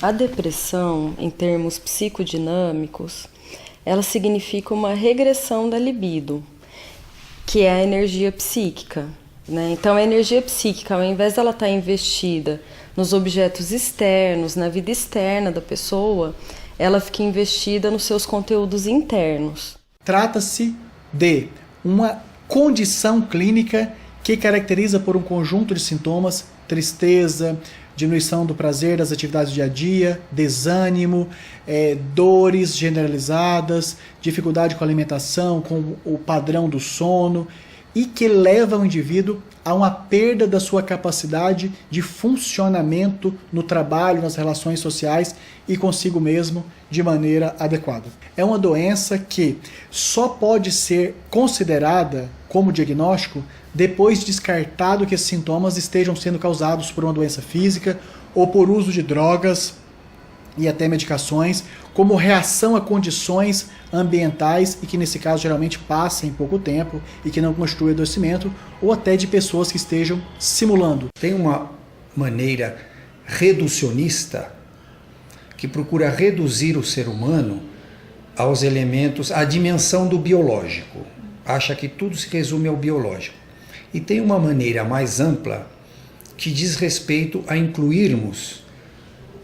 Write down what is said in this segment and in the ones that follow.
A depressão, em termos psicodinâmicos, ela significa uma regressão da libido, que é a energia psíquica, né? Então, a energia psíquica, ao invés dela estar investida nos objetos externos, na vida externa da pessoa, ela fica investida nos seus conteúdos internos. Trata-se de uma condição clínica que caracteriza por um conjunto de sintomas: tristeza, diminuição do prazer das atividades do dia a dia, desânimo, dores generalizadas, dificuldade com a alimentação, com o padrão do sono, e que leva o indivíduo a uma perda da sua capacidade de funcionamento no trabalho, nas relações sociais e consigo mesmo de maneira adequada. É uma doença que só pode ser considerada como diagnóstico depois de descartado que esses sintomas estejam sendo causados por uma doença física ou por uso de drogas e até medicações, como reação a condições ambientais e que nesse caso geralmente passa em pouco tempo e que não constitui adoecimento, ou até de pessoas que estejam simulando. Tem uma maneira reducionista que procura reduzir o ser humano aos elementos, à dimensão do biológico. Acha que tudo se resume ao biológico. E tem uma maneira mais ampla que diz respeito a incluirmos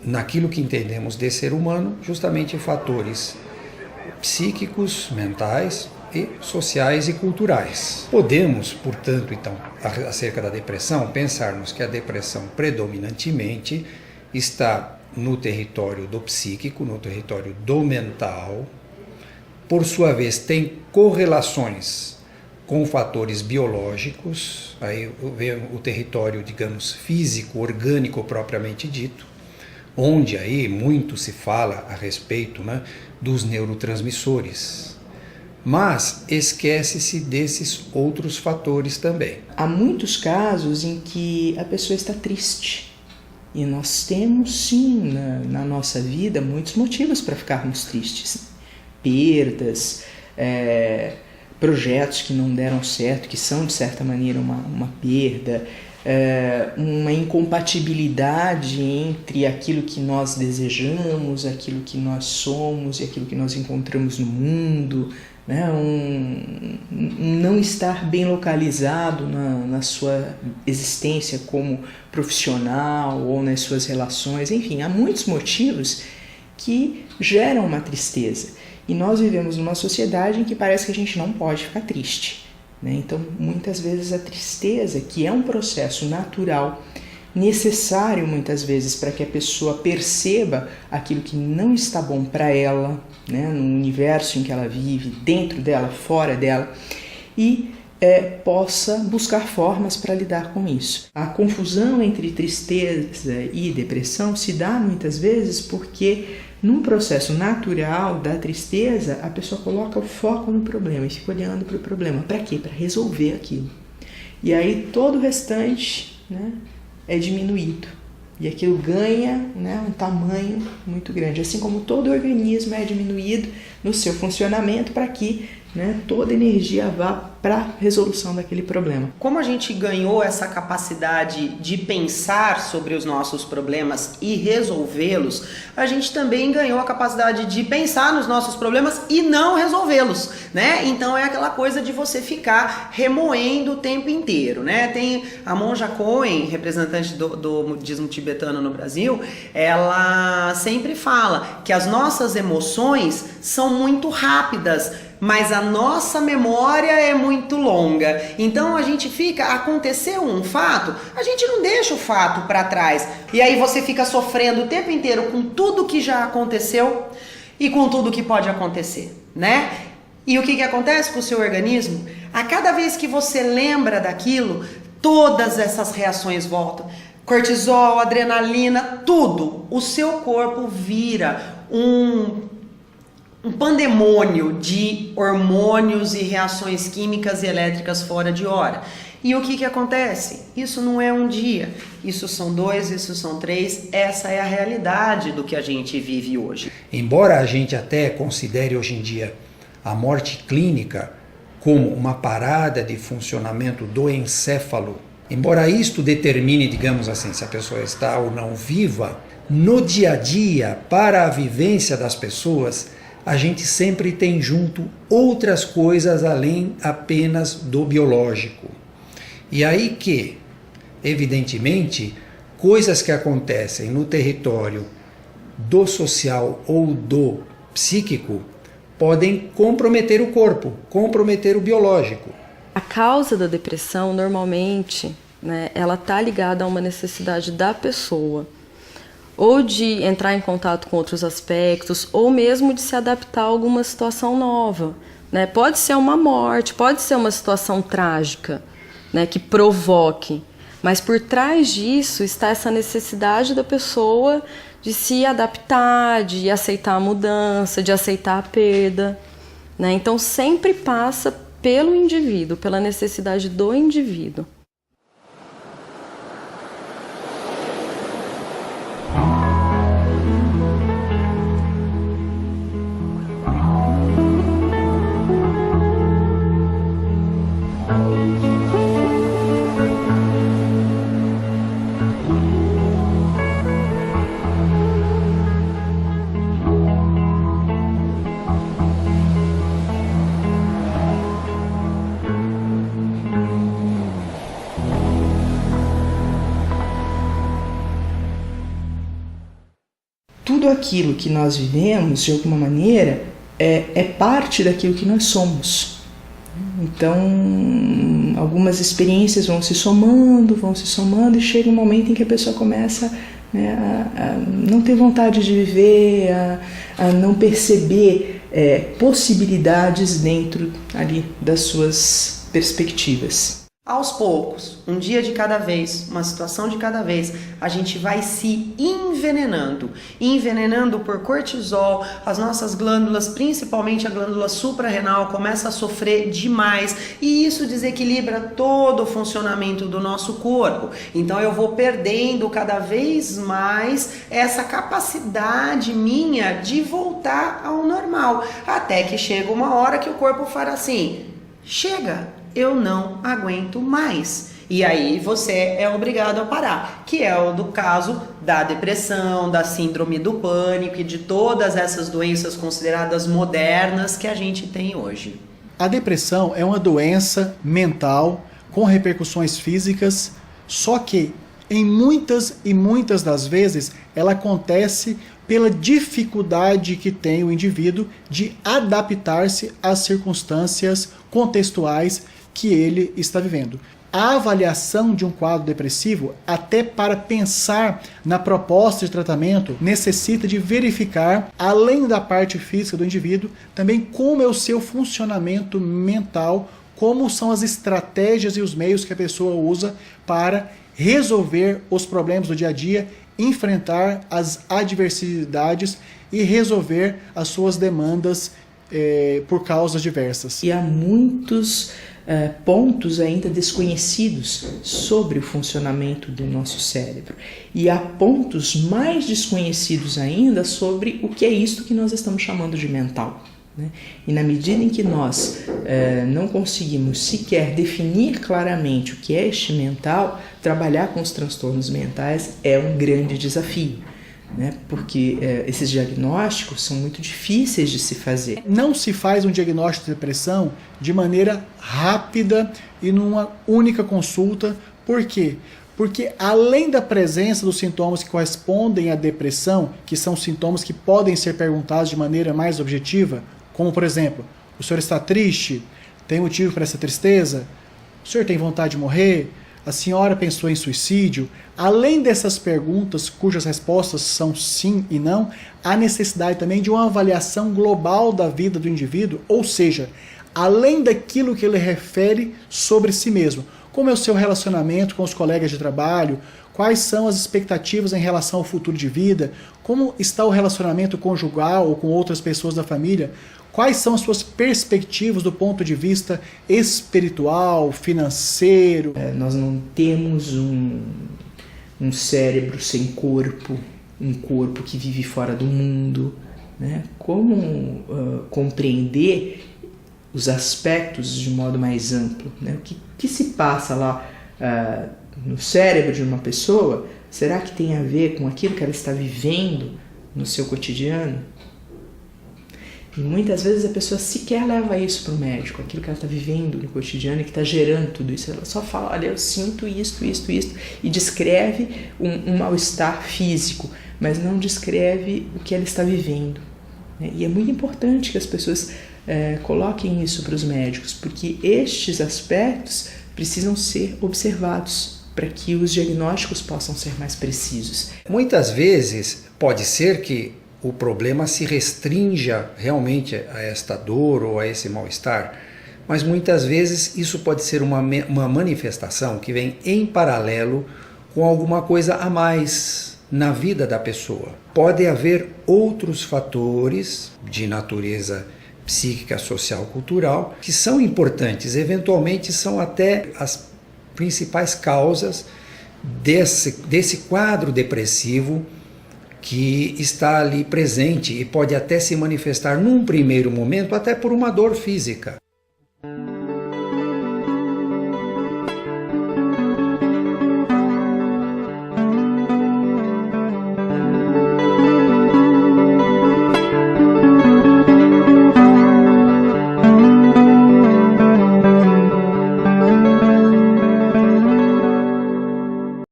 naquilo que entendemos de ser humano justamente fatores psíquicos, mentais e sociais e culturais. Podemos, portanto, então, acerca da depressão, pensarmos que a depressão predominantemente está no território do psíquico, no território do mental. Por sua vez, tem correlações com fatores biológicos, aí vem o território, digamos, físico, orgânico propriamente dito, onde aí muito se fala a respeito, né, dos neurotransmissores. Mas esquece-se desses outros fatores também. Há muitos casos em que a pessoa está triste. E nós temos, sim, na nossa vida, muitos motivos para ficarmos tristes. Perdas, projetos que não deram certo, que são, de certa maneira, uma perda, uma incompatibilidade entre aquilo que nós desejamos, aquilo que nós somos e aquilo que nós encontramos no mundo, né? Um não estar bem localizado na sua existência como profissional ou nas suas relações. Enfim, há muitos motivos que geram uma tristeza. E nós vivemos numa sociedade em que parece que a gente não pode ficar triste, né? Então, muitas vezes a tristeza, que é um processo natural, necessário muitas vezes para que a pessoa perceba aquilo que não está bom para ela, né? No universo em que ela vive, dentro dela, fora dela, e possa buscar formas para lidar com isso. A confusão entre tristeza e depressão se dá muitas vezes porque num processo natural da tristeza, a pessoa coloca o foco no problema e fica olhando para o problema. Para quê? Para resolver aquilo. E aí todo o restante, né, é diminuído. E aquilo ganha, né, um tamanho muito grande. Assim como todo organismo é diminuído no seu funcionamento para que, né, toda energia vá para a resolução daquele problema. Como a gente ganhou essa capacidade de pensar sobre os nossos problemas e resolvê-los, a gente também ganhou a capacidade de pensar nos nossos problemas e não resolvê-los, né? Então é aquela coisa de você ficar remoendo o tempo inteiro, né? Tem a Monja Coen, representante do budismo tibetano no Brasil, ela sempre fala que as nossas emoções são muito rápidas, mas a nossa memória é muito longa. Então a gente aconteceu um fato, a gente não deixa o fato para trás. E aí você fica sofrendo o tempo inteiro com tudo que já aconteceu e com tudo que pode acontecer, né? E o que acontece com o seu organismo? A cada vez que você lembra daquilo, todas essas reações voltam. Cortisol, adrenalina, tudo. O seu corpo vira um pandemônio de hormônios e reações químicas e elétricas fora de hora. E o que acontece? Isso não é um dia, isso são 2, isso são 3, essa é a realidade do que a gente vive hoje. Embora a gente até considere hoje em dia a morte clínica como uma parada de funcionamento do encéfalo Embora isto determine, digamos assim, se a pessoa está ou não viva, no dia a dia, para a vivência das pessoas, a gente sempre tem junto outras coisas além apenas do biológico. E aí que, evidentemente, coisas que acontecem no território do social ou do psíquico podem comprometer o corpo, comprometer o biológico. A causa da depressão, normalmente, né, ela está ligada a uma necessidade da pessoa, ou de entrar em contato com outros aspectos, ou mesmo de se adaptar a alguma situação nova, né? Pode ser uma morte, pode ser uma situação trágica, né, que provoque, mas por trás disso está essa necessidade da pessoa de se adaptar, de aceitar a mudança, de aceitar a perda, né? Então sempre passa pelo indivíduo, pela necessidade do indivíduo. Tudo aquilo que nós vivemos, de alguma maneira, é parte daquilo que nós somos. Então, algumas experiências vão se somando e chega um momento em que a pessoa começa, né, a não ter vontade de viver, a não perceber possibilidades dentro ali das suas perspectivas. Aos poucos, um dia de cada vez, uma situação de cada vez, a gente vai se envenenando por cortisol, as nossas glândulas, principalmente a glândula suprarrenal, começa a sofrer demais e isso desequilibra todo o funcionamento do nosso corpo. Então eu vou perdendo cada vez mais essa capacidade minha de voltar ao normal, até que chega uma hora que o corpo fala assim, chega! Eu não aguento mais. E aí você é obrigado a parar, que é o do caso da depressão, da síndrome do pânico e de todas essas doenças consideradas modernas que a gente tem hoje. A depressão é uma doença mental com repercussões físicas, só que em muitas e muitas das vezes ela acontece pela dificuldade que tem o indivíduo de adaptar-se às circunstâncias contextuais que ele está vivendo. A avaliação de um quadro depressivo, até para pensar na proposta de tratamento, necessita de verificar, além da parte física do indivíduo, também como é o seu funcionamento mental, como são as estratégias e os meios que a pessoa usa para resolver os problemas do dia a dia, enfrentar as adversidades e resolver as suas demandas por causas diversas. E há muitos pontos ainda desconhecidos sobre o funcionamento do nosso cérebro. E há pontos mais desconhecidos ainda sobre o que é isto que nós estamos chamando de mental, né? E na medida em que nós não conseguimos sequer definir claramente o que é este mental, trabalhar com os transtornos mentais é um grande desafio, né? Porque esses diagnósticos são muito difíceis de se fazer. Não se faz um diagnóstico de depressão de maneira rápida e numa única consulta. Por quê? Porque além da presença dos sintomas que correspondem à depressão, que são sintomas que podem ser perguntados de maneira mais objetiva, como por exemplo, o senhor está triste? Tem motivo para essa tristeza? O senhor tem vontade de morrer? A senhora pensou em suicídio? Além dessas perguntas, cujas respostas são sim e não, há necessidade também de uma avaliação global da vida do indivíduo, ou seja, além daquilo que ele refere sobre si mesmo. Como é o seu relacionamento com os colegas de trabalho? Quais são as expectativas em relação ao futuro de vida? Como está o relacionamento conjugal ou com outras pessoas da família? Quais são as suas perspectivas do ponto de vista espiritual, financeiro? Nós não temos um cérebro sem corpo, um corpo que vive fora do mundo, né? Como compreender os aspectos de modo mais amplo, né? O que se passa lá no cérebro de uma pessoa, será que tem a ver com aquilo que ela está vivendo no seu cotidiano? E muitas vezes a pessoa sequer leva isso para o médico, aquilo que ela está vivendo no cotidiano e que está gerando tudo isso. Ela só fala, olha, eu sinto isto, e descreve um mal-estar físico, mas não descreve o que ela está vivendo. E é muito importante que as pessoas coloquem isso para os médicos, porque estes aspectos precisam ser observados para que os diagnósticos possam ser mais precisos. Muitas vezes pode ser que o problema se restrinja realmente a esta dor ou a esse mal-estar, mas muitas vezes isso pode ser uma manifestação que vem em paralelo com alguma coisa a mais na vida da pessoa. Pode haver outros fatores de natureza psíquica, social, cultural, que são importantes, eventualmente são até as principais causas desse quadro depressivo que está ali presente e pode até se manifestar num primeiro momento até por uma dor física.